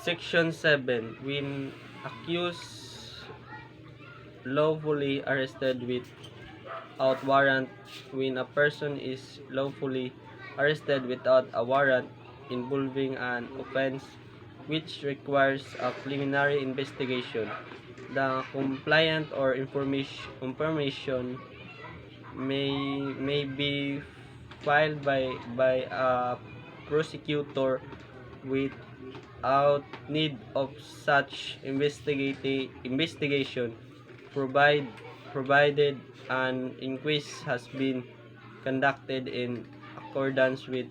Section 7. When accused lawfully arrested without warrant, when a person is lawfully arrested without a warrant involving an offense which requires a preliminary investigation, the complaint or information may be filed by a prosecutor without need of such investigation, provided an inquest has been conducted in accordance with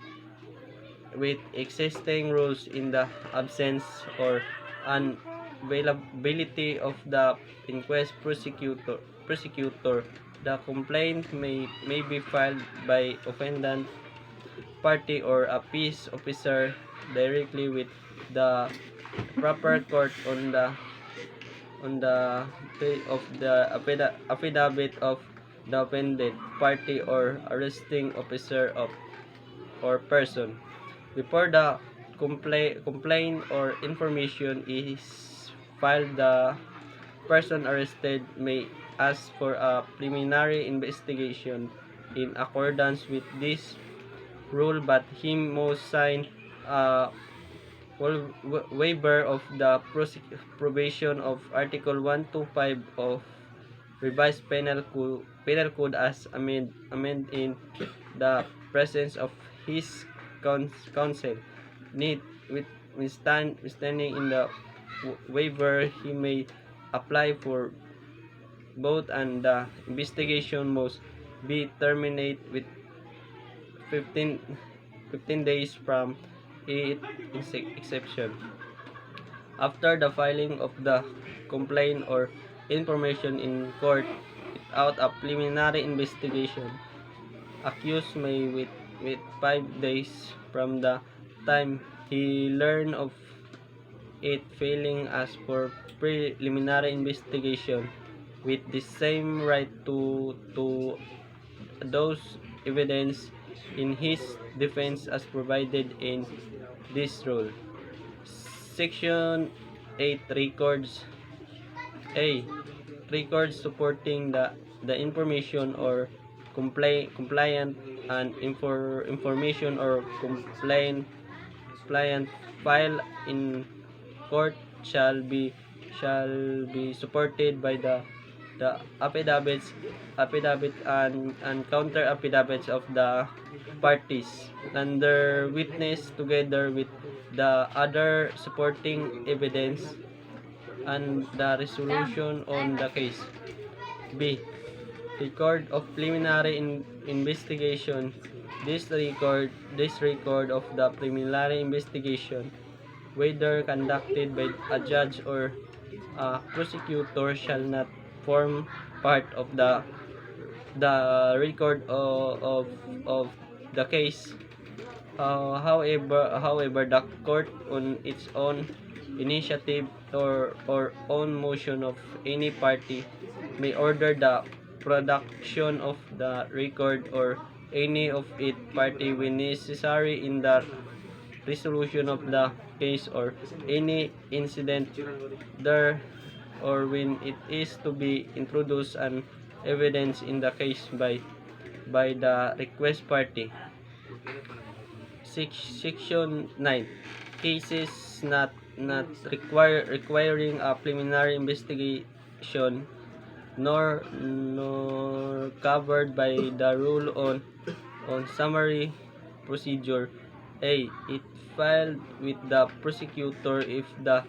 existing rules. In the absence or unavailability of the inquest prosecutor, the complaint may be filed by offendant party or a peace officer directly with the proper court on the day of the affidavit of the offended party or arresting officer or person. Before the complaint or information is filed, the person arrested may ask for a preliminary investigation in accordance with this rule, but he must sign a waiver of the provision of Article 125 of Revised Penal Code as amended in the presence of his counsel. Need withstanding in the waiver, he may apply for both, and the investigation must be terminated with 15 days from its exception. After the filing of the complaint or information in court without a preliminary investigation, accused may with 5 days from the time he learned of it failing as for preliminary investigation with the same right to those evidence in his defense as provided in this rule. Section 8. Records. A. Records supporting the information or compliant and information or compliant file in court shall be supported by the affidavit and counter affidavits of the parties under witness together with the other supporting evidence and the resolution on the case. B. Record of preliminary investigation. This record of the preliminary investigation, whether conducted by a judge or a prosecutor, shall not form part of the record of the case. However, the court on its own initiative or own motion of any party may order the production of the record or any of its party when necessary in the resolution of the case or any incident there, or when it is to be introduced an evidence in the case by the request party. Section 9. Cases not requiring a preliminary investigation nor covered by the rule on summary procedure. A. It filed with the prosecutor if the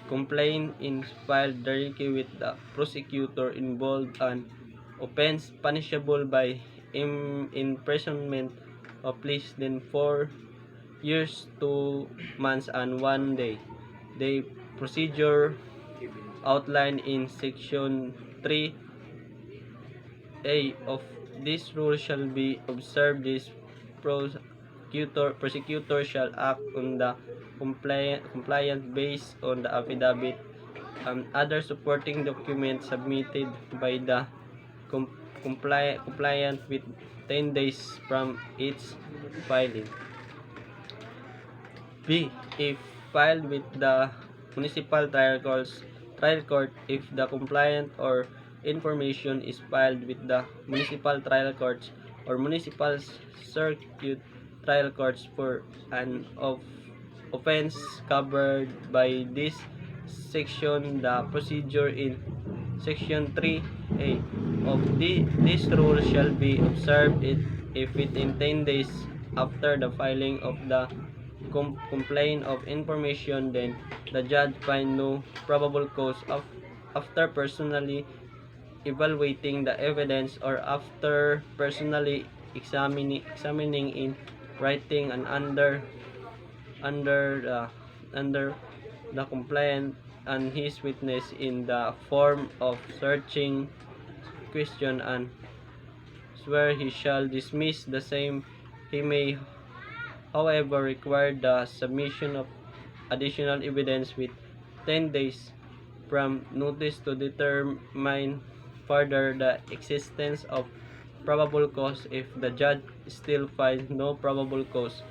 complaint is filed directly with the prosecutor involved an offense punishable by imprisonment of less than 4 years, 2 months, and 1 day. The procedure outlined in Section 3A of this rule shall be observed. This prosecutor shall act on the compliant based on the affidavit and other supporting documents submitted by the compliant with 10 days from its filing. B. If filed with the municipal trial court if the complaint or information is filed with the municipal trial courts or municipal circuit trial courts for an offense covered by this section. The procedure in section 3A of this rule shall be observed if within 10 days after the filing of the complaint of information, then the judge find no probable cause after personally evaluating the evidence or after personally examining in writing and under the under the complaint and his witness in the form of searching question and swear he shall dismiss the same. He may however require the submission of additional evidence with 10 days from notice to determine further the existence of probable cause. If the judge still finds no probable cause,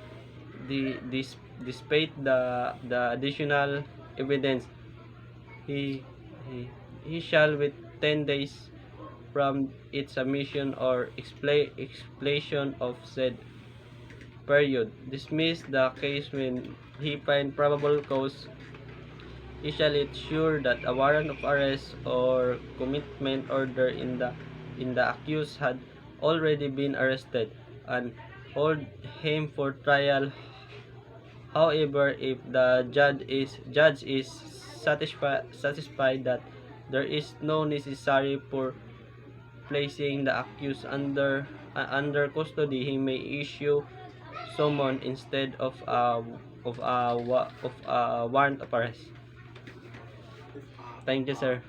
despite the additional evidence, he, he shall with 10 days from its submission or explanation of said period dismiss the case. When he find probable cause, he shall ensure that a warrant of arrest or commitment order in the accused had already been arrested and hold him for trial. However, if the judge is satisfied that there is no necessary for placing the accused under custody, he may issue summon instead of a warrant of arrest. Thank you, sir.